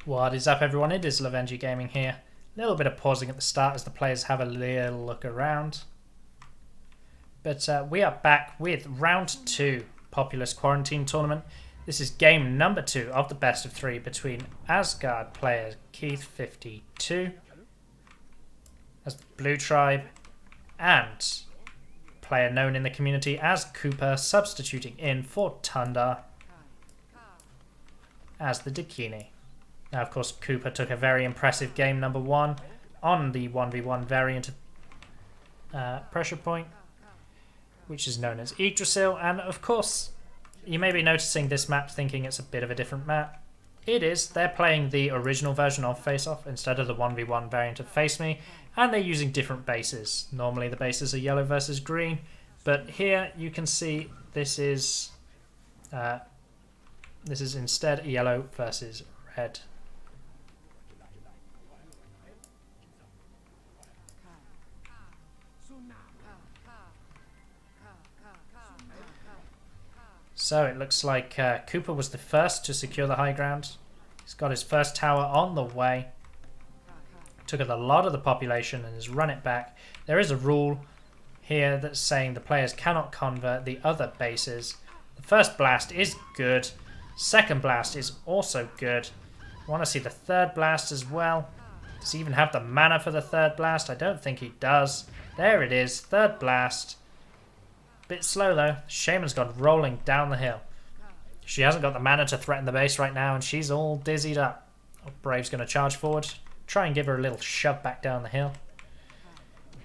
What is up, everyone? It is Lovenji Gaming here. A little bit of pausing at the start as the players have a little look around. But we are back with round 2 Populous Quarantine Tournament. This is game number 2 of the best of 3 between AsG player Keith52 as the Blue Tribe and player known in the community as Koopa, substituting in for Tunda as the Divinity. Now, of course, Koopa took a very impressive game number 1 on the 1v1 variant of pressure point, which is known as Yggdrasil. And of course, you may be noticing this map thinking it's a bit of a different map. It is. They're playing the original version of Face Off instead of the 1v1 variant of Face Me, and they're using different bases. Normally the bases are yellow versus green, but here you can see this is instead yellow versus red. So it looks like Koopa was the first to secure the high ground. He's got his first tower on the way. Took a lot of the population and has run it back. There is a rule here that's saying the players cannot convert the other bases. The first blast is good. Second blast is also good. I want to see the third blast as well. Does he even have the mana for the third blast? I don't think he does. There it is, third blast. Bit slow though. Shaman's gone rolling down the hill. She hasn't got the mana to threaten the base right now, and she's all dizzied up. Oh, Brave's going to charge forward. Try and give her a little shove back down the hill.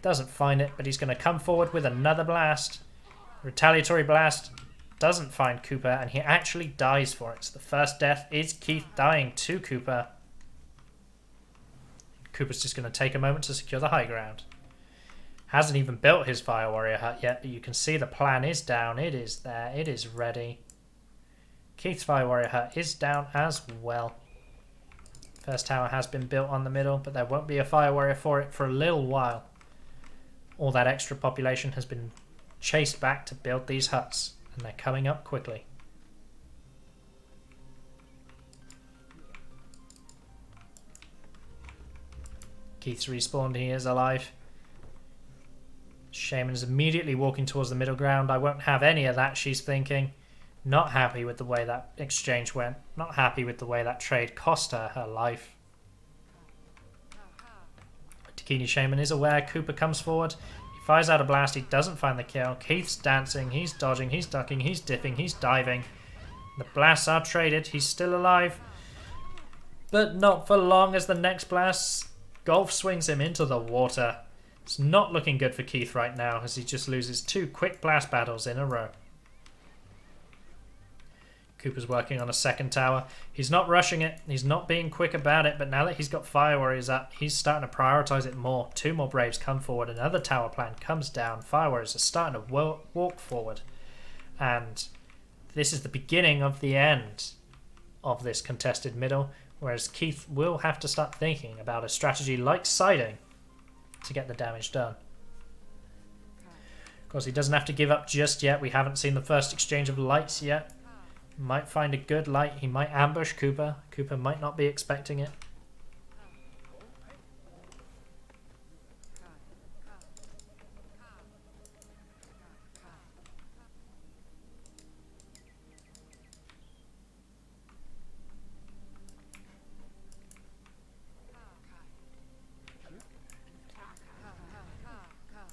Doesn't find it, but he's going to come forward with another blast. Retaliatory blast doesn't find Koopa, and he actually dies for it. So the first death is Keith dying to Koopa. Koopa's just going to take a moment to secure the high ground. Hasn't even built his Fire Warrior hut yet, but you can see the plan is down. It is there. It is ready. Keith's Fire Warrior hut is down as well. First tower has been built on the middle, but there won't be a Fire Warrior for it for a little while. All that extra population has been chased back to build these huts, and they're coming up quickly. Keith's respawned. He is alive. Shaman is immediately walking towards the middle ground. I won't have any of that, she's thinking. Not happy with the way that exchange went. Not happy with the way that trade cost her life. Divinity Shaman is aware. Koopa comes forward. He fires out a blast. He doesn't find the kill. Keith's dancing. He's dodging. He's ducking. He's dipping. He's diving. The blasts are traded. He's still alive. But not for long, as the next blast golf swings him into the water. It's not looking good for Keith right now, as he just loses 2 quick blast battles in a row. Koopa's working on a second tower. He's not rushing it. He's not being quick about it, but now that he's got Fire Warriors up, he's starting to prioritise it more. 2 more Braves come forward. Another tower plan comes down. Fire Warriors are starting to walk forward. And this is the beginning of the end of this contested middle, whereas Keith will have to start thinking about a strategy like siding to get the damage done. Of course, he doesn't have to give up just yet. We haven't seen the first exchange of lights yet. Might find a good light. He might ambush Koopa. Koopa might not be expecting it.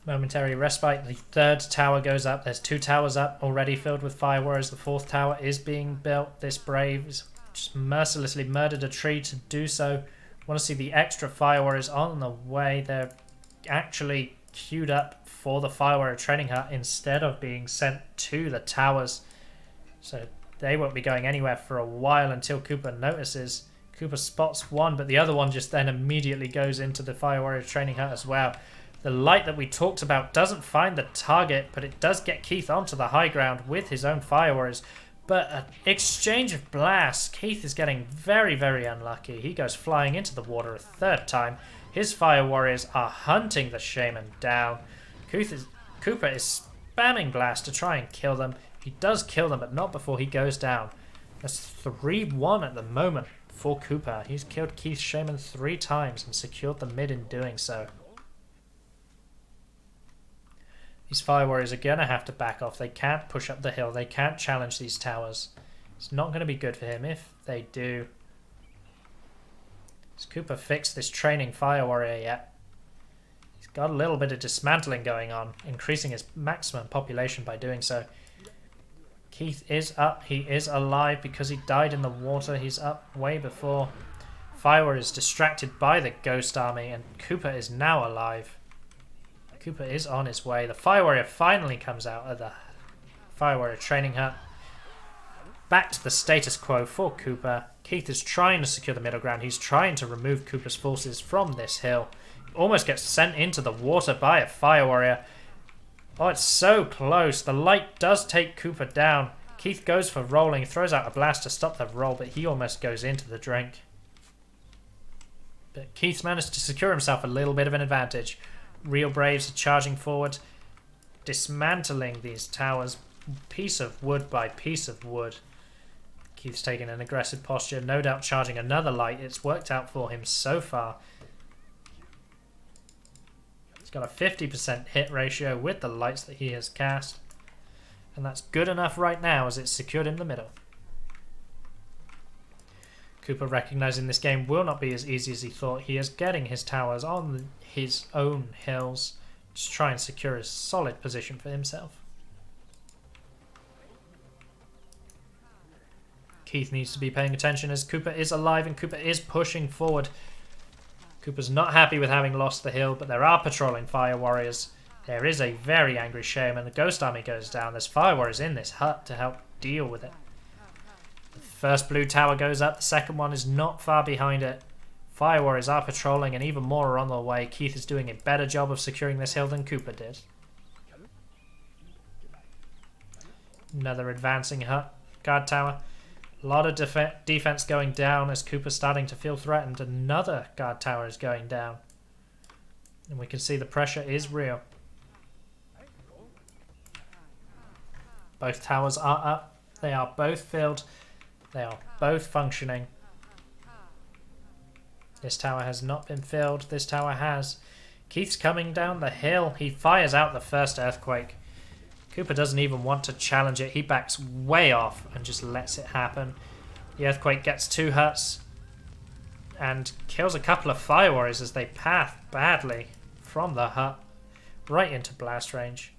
Momentary respite. The third tower goes up. There's 2 towers up already filled with Fire Warriors. The 4th tower is being built. This Brave has just mercilessly murdered a tree to do so. Want to see the extra Fire Warriors on the way. They're actually queued up for the Fire Warrior training hut instead of being sent to the towers. So they won't be going anywhere for a while until Koopa notices. Koopa spots one, but the other one just then immediately goes into the Fire Warrior training hut as well. The light that we talked about doesn't find the target, but it does get Keith onto the high ground with his own Fire Warriors. But an exchange of blasts. Keith is getting very, very unlucky. He goes flying into the water a 3rd time. His Fire Warriors are hunting the Shaman down. Koopa is spamming blasts to try and kill them. He does kill them, but not before he goes down. That's 3-1 at the moment. for Koopa. He's killed Keith's Shaman 3 times and secured the mid in doing so. These Fire Warriors are going to have to back off. They can't push up the hill. They can't challenge these towers. It's not going to be good for him if they do. Has Koopa fixed this training Fire Warrior yet? He's got a little bit of dismantling going on, increasing his maximum population by doing so. Keith is up. He is alive because he died in the water. He's up way before. Fire Warrior is distracted by the Ghost Army, and Koopa is now alive. Koopa is on his way. The Fire Warrior finally comes out of the Fire Warrior training hut. Back to the status quo for Koopa. Keith is trying to secure the middle ground. He's trying to remove Koopa's forces from this hill. He almost gets sent into the water by a Fire Warrior. Oh, it's so close. The light does take Koopa down. Keith goes for rolling, throws out a blast to stop the roll, but he almost goes into the drink. But Keith's managed to secure himself a little bit of an advantage. Real Braves are charging forward, dismantling these towers piece of wood by piece of wood. Keith's taking an aggressive posture, no doubt charging another light. It's worked out for him so far. He's got a 50% hit ratio with the lights that he has cast. And that's good enough right now as it's secured in the middle. Koopa, recognizing this game will not be as easy as he thought, he is getting his towers on his own hills to try and secure a solid position for himself. Keith needs to be paying attention as Koopa is alive and Koopa is pushing forward. Koopa's not happy with having lost the hill, but there are patrolling Fire Warriors. There is a very angry Shaman. The Ghost Army goes down. There's Fire Warriors in this hut to help deal with it. The first blue tower goes up. The second one is not far behind it. Fire Warriors are patrolling and even more are on their way. Keith is doing a better job of securing this hill than Koopa did. Another advancing hut. Guard tower. A lot of defense going down as Koopa's starting to feel threatened. Another guard tower is going down. And we can see the pressure is real. Both towers are up. They are both filled. They are both functioning. This tower has not been filled. This tower has. Keith's coming down the hill. He fires out the first earthquake. Koopa doesn't even want to challenge it. He backs way off and just lets it happen. The earthquake gets 2 huts and kills a couple of Fire Warriors as they path badly from the hut right into blast range.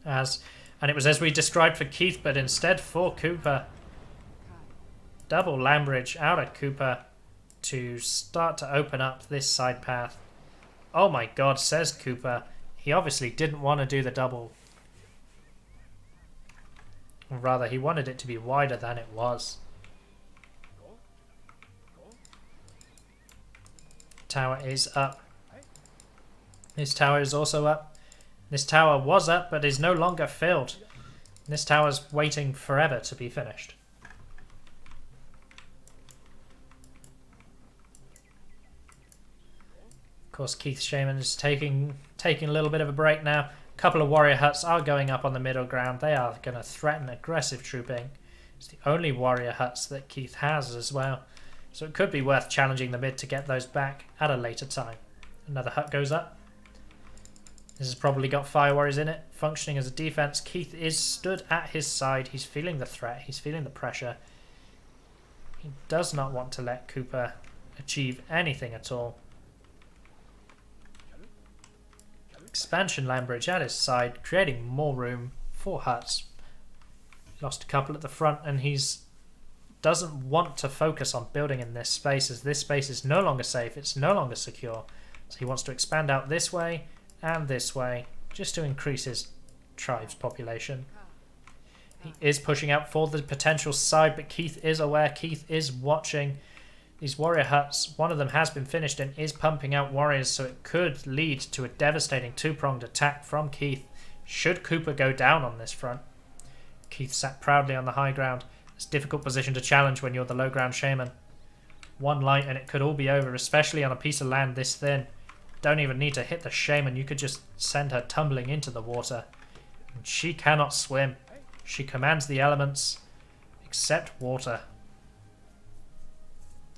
And it was as we described for Keith, but instead for Koopa. Double Lambridge out at Koopa to start to open up this side path. Oh my god, says Koopa. He obviously didn't want to do the double. Or rather, he wanted it to be wider than it was. Tower is up. This tower is also up. This tower was up, but is no longer filled. This tower's waiting forever to be finished. Of course, Keith Shaman is taking a little bit of a break now. A couple of warrior huts are going up on the middle ground. They are going to threaten aggressive trooping. It's the only warrior huts that Keith has as well. So it could be worth challenging the mid to get those back at a later time. Another hut goes up. This has probably got Fire Warriors in it, functioning as a defense. Keith is stood at his side. He's feeling the threat. He's feeling the pressure. He does not want to let Koopa achieve anything at all. Expansion Lambridge at his side, creating more room for huts. Lost a couple at the front, and he's doesn't want to focus on building in this space, as this space is no longer safe, it's no longer secure. So he wants to expand out this way and this way, just to increase his tribe's population. He is pushing out for the potential side, but Keith is aware, Keith is watching. These warrior huts, one of them has been finished and is pumping out warriors, so it could lead to a devastating 2-pronged attack from Keith should Koopa go down on this front. Keith sat proudly on the high ground. It's a difficult position to challenge when you're the low ground shaman. One light and it could all be over, especially on a piece of land this thin. Don't even need to hit the shaman, you could just send her tumbling into the water. And she cannot swim. She commands the elements. except water.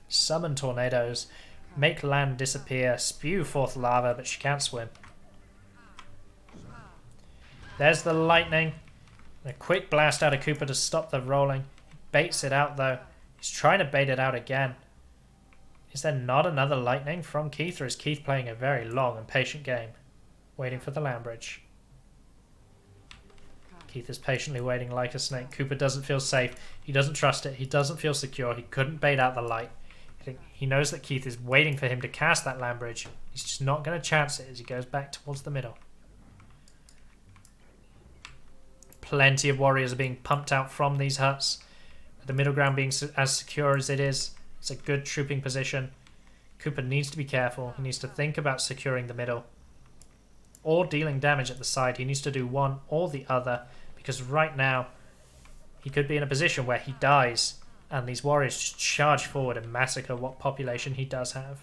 Summon tornadoes, make land disappear, spew forth lava, but she can't swim. There's the lightning. A quick blast out of Koopa to stop the rolling. Baits it out though. He's trying to bait it out again. Is there not another lightning from Keith, or is Keith playing a very long and patient game? Waiting for the land bridge. Keith is patiently waiting like a snake. Koopa doesn't feel safe. He doesn't trust it. He doesn't feel secure. He couldn't bait out the light. He knows that Keith is waiting for him to cast that land bridge. He's just not going to chance it as he goes back towards the middle. Plenty of warriors are being pumped out from these huts. With the middle ground being as secure as it is, it's a good trooping position. Koopa needs to be careful. He needs to think about securing the middle or dealing damage at the side. He needs to do one or the other, because right now he could be in a position where he dies and these warriors just charge forward and massacre what population he does have.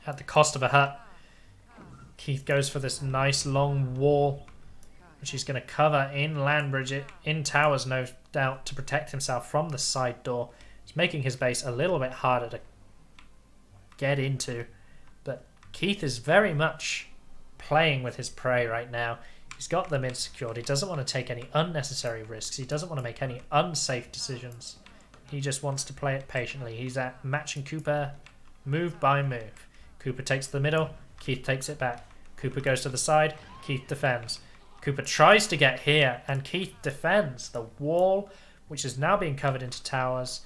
At the cost of a hut, Keith goes for this nice long wall, which he's going to cover in land bridge, in towers no doubt, to protect himself from the side door. It's making his base a little bit harder to get into, but Keith is very much playing with his prey right now. He's got the mid secured. He doesn't want to take any unnecessary risks. He doesn't want to make any unsafe decisions. He just wants to play it patiently. He's at matching Koopa move by move. Koopa takes the middle, Keith takes it back. Koopa goes to the side, Keith defends. Koopa tries to get here, and Keith defends. The wall, which is now being covered into towers,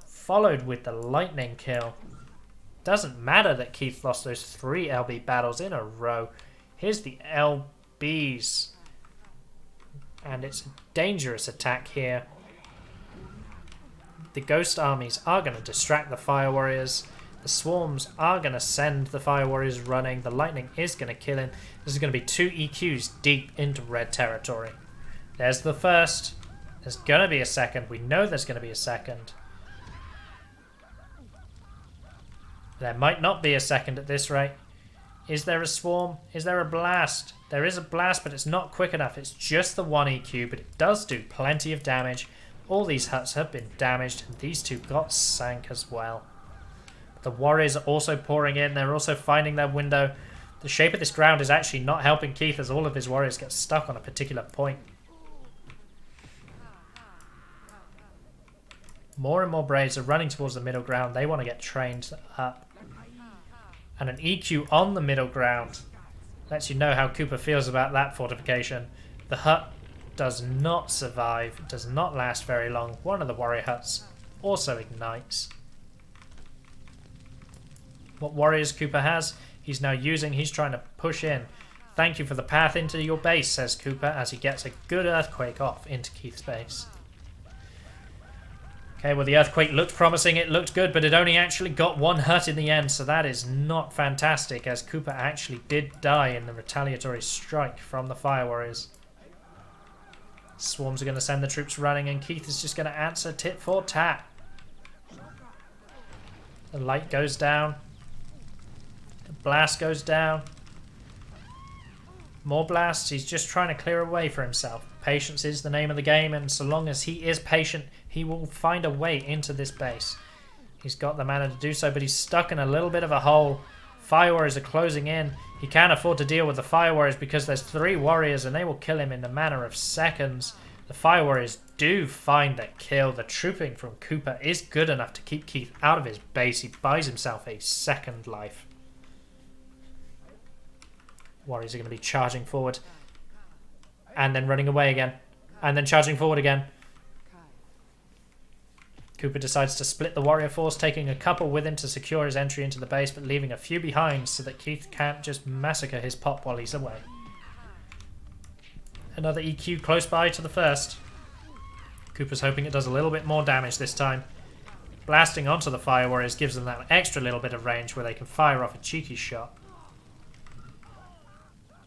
followed with the lightning kill. Doesn't matter that Keith lost those 3 LB battles in a row. Here's the LBs. And it's a dangerous attack here. The ghost armies are going to distract the fire warriors. The swarms are going to send the fire warriors running. The lightning is going to kill him. This is going to be 2 EQs deep into red territory. There's the first. There's going to be a second. We know there's going to be a second. There might not be a second at this rate. Is there a swarm? Is there a blast? There is a blast, but it's not quick enough. It's just the 1 EQ, but it does do plenty of damage. All these huts have been damaged, and these 2 got sank as well. The warriors are also pouring in. They're also finding their window. The shape of this ground is actually not helping Keith, as all of his warriors get stuck on a particular point. More and more Braves are running towards the middle ground. They want to get trained up. And an EQ on the middle ground lets you know how Koopa feels about that fortification. The hut does not survive. It does not last very long. One of the warrior huts also ignites. What warriors Koopa has, he's now using. He's trying to push in. Thank you for the path into your base, says Koopa, as he gets a good earthquake off into Keith's base. Okay, well, the earthquake looked promising. It looked good, but it only actually got 1 hut in the end, so that is not fantastic, as Koopa actually did die in the retaliatory strike from the fire warriors. Swarms are going to send the troops running, and Keith is just going to answer tit for tat. The light goes down. The blast goes down. More blasts. He's just trying to clear a way for himself. Patience is the name of the game, and so long as he is patient, he will find a way into this base. He's got the mana to do so, but he's stuck in a little bit of a hole. Fire warriors are closing in. He can't afford to deal with the fire warriors because there's 3 warriors and they will kill him in the matter of seconds. The fire warriors do find that kill. The trooping from Koopa is good enough to keep Keith out of his base. He buys himself a second life. Warriors are going to be charging forward and then running away again and then charging forward again. Koopa decides to split the warrior force, taking a couple with him to secure his entry into the base, but leaving a few behind so that Keith can't just massacre his pop while he's away. Another EQ close by to the first. Koopa's hoping it does a little bit more damage this time. Blasting onto the fire warriors gives them that extra little bit of range where they can fire off a cheeky shot.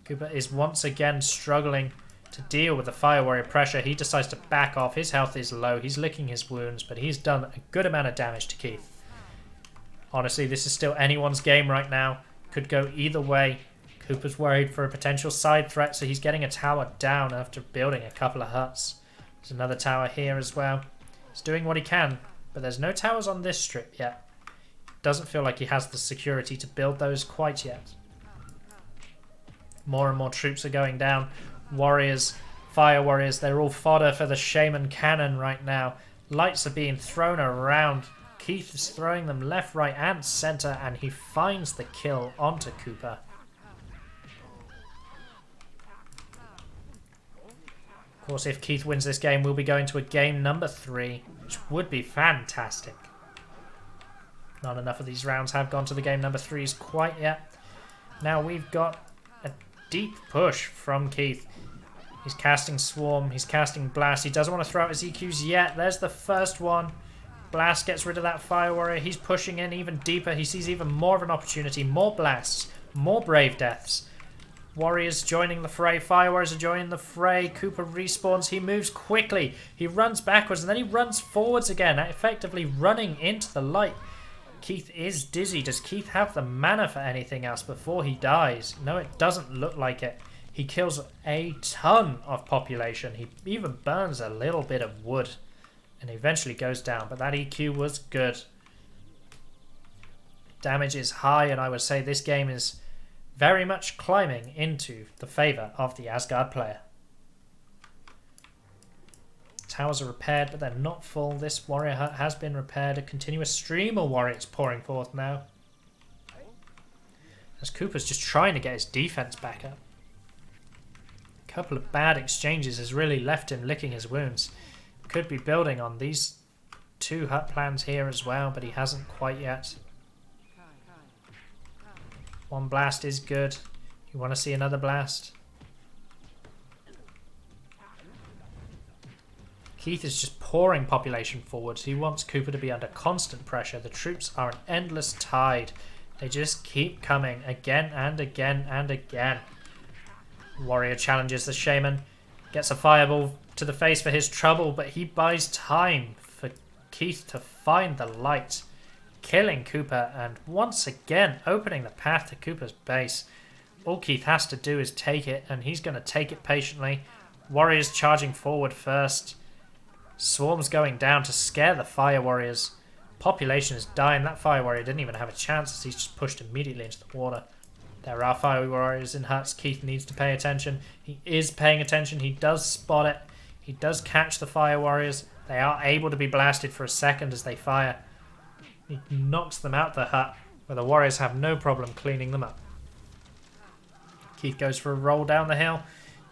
Koopa is once again struggling to deal with the fire warrior pressure. He decides to back off. His health is low. He's licking his wounds, but he's done a good amount of damage to Keith. Honestly, this is still anyone's game right now. Could go either way. Koopa's worried for a potential side threat, so he's getting a tower down after building a couple of huts. There's another tower here as well. He's doing what he can, but there's no towers on this strip yet. Doesn't feel like he has the security to build those quite yet. More and more troops are going down. Warriors, fire warriors, they're all fodder for the shaman cannon right now. Lights are being thrown around. Keith is throwing them left, right and centre, and he finds the kill onto Koopa. Of course, if Keith wins this game, we'll be going to a game number 3, which would be fantastic. Not enough of these rounds have gone to the game number 3s quite yet. Now we've got a deep push from Keith. He's casting Swarm, he's casting Blast. He doesn't want to throw out his EQs yet. There's the first one. Blast gets rid of that Fire Warrior. He's pushing in even deeper. He sees even more of an opportunity. More Blasts, more Brave Deaths. Warriors joining the fray. Fire Warriors are joining the fray. Koopa respawns. He moves quickly. He runs backwards and then he runs forwards again, effectively running into the light. Keith is dizzy. Does Keith have the mana for anything else before he dies? No, it doesn't look like it. He kills a ton of population. He even burns a little bit of wood and eventually goes down, but that EQ was good. Damage is high, and I would say this game is very much climbing into the favour of the Asgard player. Towers are repaired, but they're not full. This warrior hut has been repaired. A continuous stream of warriors pouring forth now, as Koopa's just trying to get his defense back up. A couple of bad exchanges has really left him licking his wounds. Could be building on these 2 hut plans here as well, but he hasn't quite yet. 1 blast is good. You want to see another blast? Keith is just pouring population forwards. He wants Koopa to be under constant pressure. The troops are an endless tide. They just keep coming again and again and again. Warrior challenges the shaman. Gets a fireball to the face for his trouble, but he buys time for Keith to find the light. Killing Koopa and once again opening the path to Koopa's base. All Keith has to do is take it, and he's going to take it patiently. Warriors charging forward first. Swarms going down to scare the fire warriors. Population is dying. That fire warrior didn't even have a chance as he's just pushed immediately into the water. There are fire warriors in huts. Keith needs to pay attention. He is paying attention. He does spot it. He does catch the fire warriors. They are able to be blasted for a second as they fire. He knocks them out the hut, where the warriors have no problem cleaning them up. Keith goes for a roll down the hill.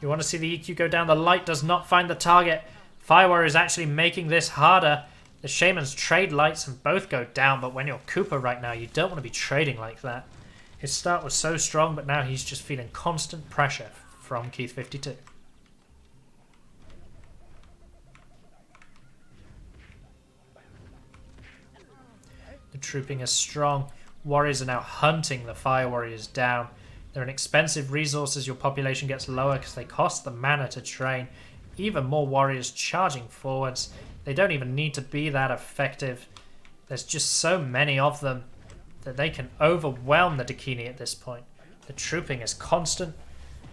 You want to see the EQ go down. The light does not find the target. Fire warrior is actually making this harder. The shamans trade lights and both go down, but when you're Koopa right now, you don't want to be trading like that. His start was so strong, but now he's just feeling constant pressure from Keith52. The trooping is strong. Warriors are now hunting the fire warriors down. They're an expensive resource as your population gets lower because they cost the mana to train. Even more warriors charging forwards. They don't even need to be that effective. There's just so many of them that they can overwhelm the Dakini at this point. The trooping is constant.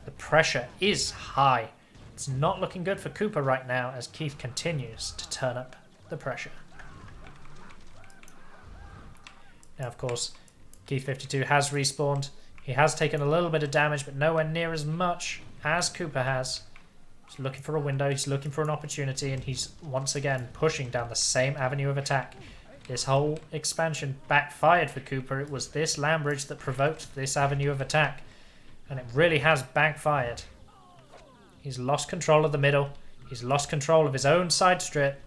The pressure is high. It's not looking good for Koopa right now as Keith continues to turn up the pressure. Now, of course, Keith52 has respawned. He has taken a little bit of damage, but nowhere near as much as Koopa has. He's looking for a window, he's looking for an opportunity, and he's once again pushing down the same avenue of attack. This whole expansion backfired for Koopa. It was this land bridge that provoked this avenue of attack, and it really has backfired. He's lost control of the middle. He's lost control of his own side strip.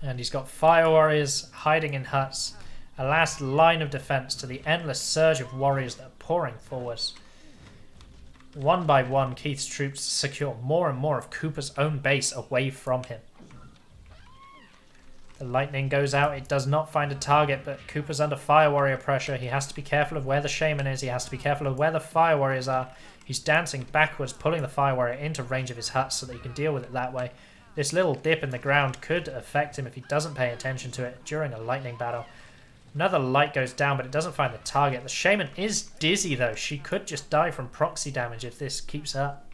And he's got fire warriors hiding in huts. A last line of defense to the endless surge of warriors that are pouring forwards. One by one, Keith's troops secure more and more of Koopa's own base away from him. The lightning goes out. It does not find a target, but Koopa's under fire warrior pressure. He has to be careful of where the shaman is. He has to be careful of where the fire warriors are. He's dancing backwards, pulling the fire warrior into range of his hut so that he can deal with it that way. This little dip in the ground could affect him if he doesn't pay attention to it during a lightning battle. Another light goes down, but it doesn't find the target. The Shaman is dizzy, though. She could just die from proxy damage if this keeps up.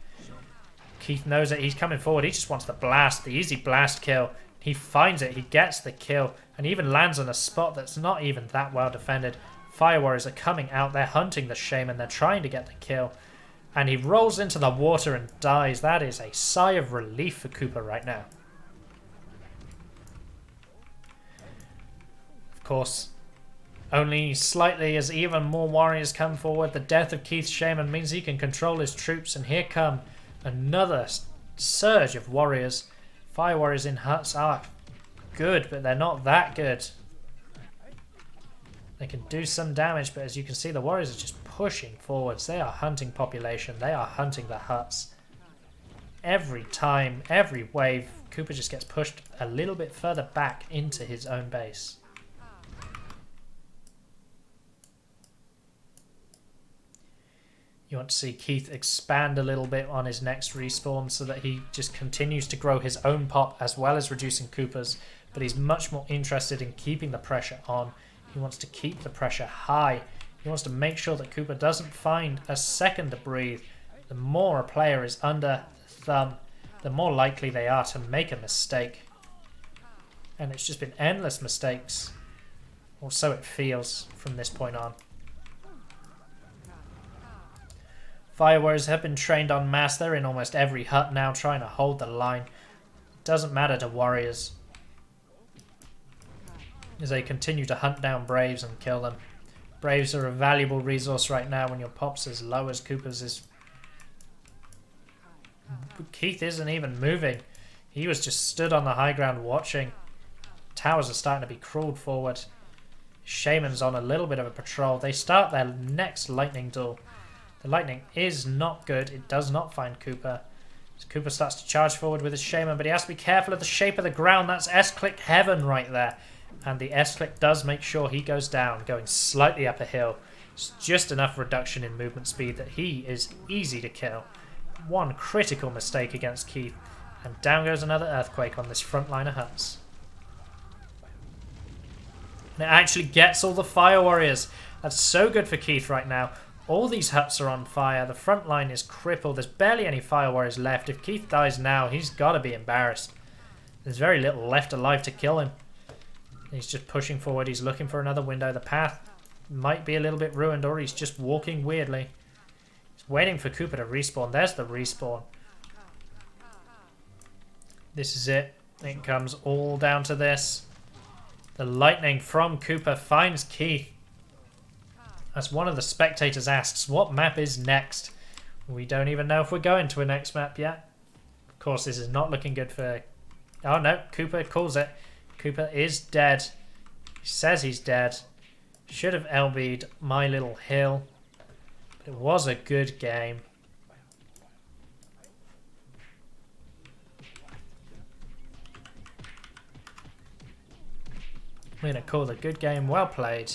Keith knows that he's coming forward. He just wants the blast, the easy blast kill. He finds it. He gets the kill, and even lands on a spot that's not even that well defended. Fire Warriors are coming out. They're hunting the Shaman. They're trying to get the kill. And he rolls into the water and dies. That is a sigh of relief for Koopa right now. Of course, only slightly as even more warriors come forward. The death of Keith's Shaman means he can control his troops. And here come another surge of warriors. Fire Warriors in huts are good, but they're not that good. They can do some damage, but as you can see, the warriors are just pushing forwards. They are hunting population. They are hunting the huts. Every time, every wave, Koopa just gets pushed a little bit further back into his own base. You want to see Keith expand a little bit on his next respawn so that he just continues to grow his own pop as well as reducing Koopa's, but he's much more interested in keeping the pressure on. He wants to keep the pressure high. He wants to make sure that Koopa doesn't find a second to breathe. The more a player is under the thumb, the more likely they are to make a mistake. And it's just been endless mistakes, or so it feels from this point on. Fire Warriors have been trained en masse. They're in almost every hut now trying to hold the line. Doesn't matter to Warriors, as they continue to hunt down Braves and kill them. Braves are a valuable resource right now when your pop's as low as Koopa's is. Keith isn't even moving. He was just stood on the high ground watching. Towers are starting to be crawled forward. Shaman's on a little bit of a patrol. They start their next lightning duel. The lightning is not good. It does not find Koopa. So Koopa starts to charge forward with his Shaman, but he has to be careful of the shape of the ground. That's S-click heaven right there. And the S-click does make sure he goes down, going slightly up a hill. It's just enough reduction in movement speed that he is easy to kill. One critical mistake against Keith, and down goes another earthquake on this front line of huts. And it actually gets all the Fire Warriors. That's so good for Keith right now. All these huts are on fire. The front line is crippled. There's barely any Fire Warriors left. If Keith dies now, he's got to be embarrassed. There's very little left alive to kill him. He's just pushing forward. He's looking for another window. The path might be a little bit ruined, or he's just walking weirdly. He's waiting for Koopa to respawn. There's the respawn. This is it. It comes all down to this. The lightning from Koopa finds Keith. As one of the spectators asks, what map is next? We don't even know if we're going to a next map yet. Of course, this is not looking good for... Oh no, Koopa calls it. Koopa is dead. He says he's dead. Should have LB'd my little hill. But it was a good game. We're going to call it a good game. Well played.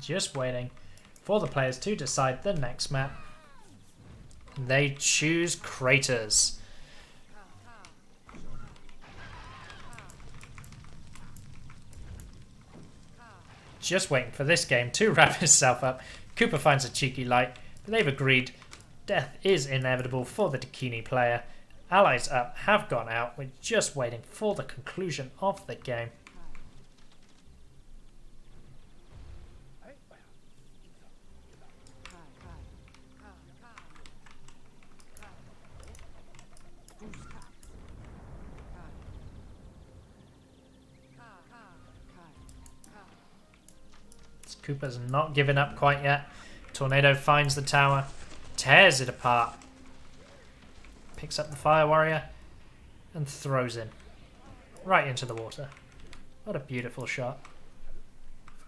Just waiting for the players to decide the next map. They choose Craters. Just waiting for this game to wrap itself up. Koopa finds a cheeky light, but they've agreed death is inevitable for the Dakini player. Allies up have gone out. We're just waiting for the conclusion of the game. Koopa's not giving up quite yet. Tornado finds the tower, tears it apart, picks up the Fire Warrior, and throws him right into the water. What a beautiful shot.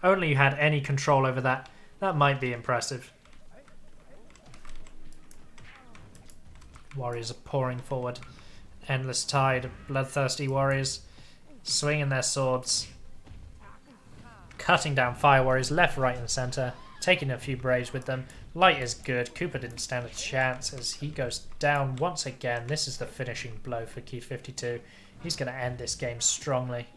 only you had any control over that, that might be impressive. Warriors are pouring forward. Endless tide of bloodthirsty warriors swinging their swords, cutting down fire warriors left, right and centre, taking a few braves with them. Light is good. Koopa didn't stand a chance as he goes down once again. This is the finishing blow for Keith52. He's going to end this game strongly.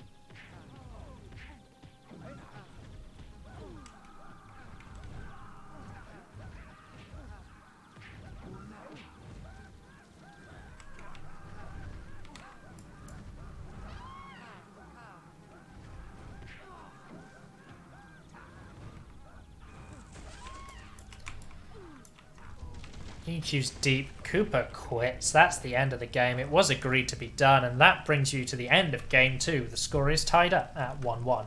EQ's deep. Koopa quits. That's the end of the game. It was agreed to be done, and that brings you to the end of game 2. The score is tied up at 1-1.